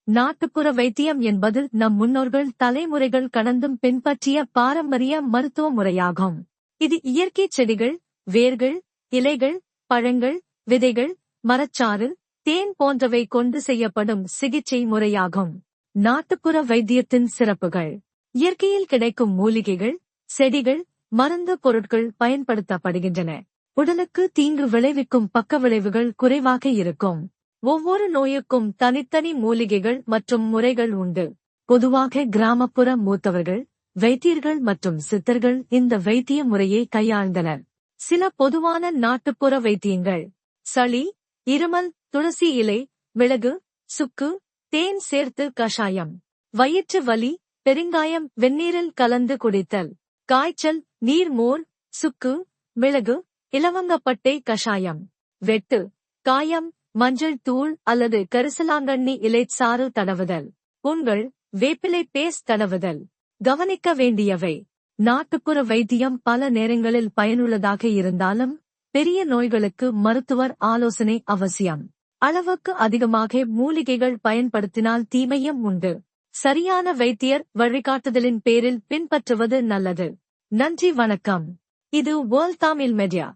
நாட்டுப்புற வைத்தியம் என்பது நம் முன்னோர்கள் தலைமுறைகள் கடந்தும் பின்பற்றிய பாரம்பரிய மருத்துவ முறையாகும். இது இயற்கை செடிகள், வேர்கள், இலைகள், பழங்கள், விதைகள், மரச்சாறு, தேன் போன்றவை கொண்டு செய்யப்படும் சிகிச்சை முறையாகும். நாட்டுப்புற வைத்தியத்தின் சிறப்புகள்: இயற்கையில் கிடைக்கும் மூலிகைகள், செடிகள், மருந்து பொருட்கள் பயன்படுத்தப்படுகின்றன. உடலுக்கு தீங்கு விளைவிக்கும் பக்கவிளைவுகள் குறைவாக இருக்கும். ஒவ்வொரு நோயுக்கும் தனித்தனி மூலிகைகள் மற்றும் முறைகள் உண்டு. பொதுவாக கிராமப்புற மூத்தவர்கள், வைத்தியர்கள் மற்றும் சித்தர்கள் இந்த வைத்திய முறையை கையாண்டனர். சில பொதுவான நாட்டுப்புற வைத்தியங்கள்: சளி, இருமல், துளசி இலை, மிளகு, சுக்கு, தேன் சேர்த்து கஷாயம். வயிற்று வலி, பெருங்காயம் வெந்நீரில் கலந்து குடித்தல். காய்ச்சல், நீர்மோர், சுக்கு, மிளகு, இலவங்கப்பட்டை கஷாயம். வெட்டு, காயம், மஞ்சள் தூள் அல்லது கரிசலாங்கண்ணி இலைச்சாறு தடவுதல். புண்கள், வேப்பிலை பேஸ்ட் தடவுதல். கவனிக்க வேண்டியவை: நாட்டுப்புற வைத்தியம் பல நேரங்களில் பயனுள்ளதாக இருந்தாலும் பெரிய நோய்களுக்கு மருத்துவர் ஆலோசனை அவசியம். அளவுக்கு அதிகமாக மூலிகைகள் பயன்படுத்தினால் தீமையும் உண்டு. சரியான வைத்தியர் வழிகாட்டுதலின் பேரில் பின்பற்றுவது நல்லது. நன்றி, வணக்கம். இது வேர்ல்ட் தமிழ் மீடியா.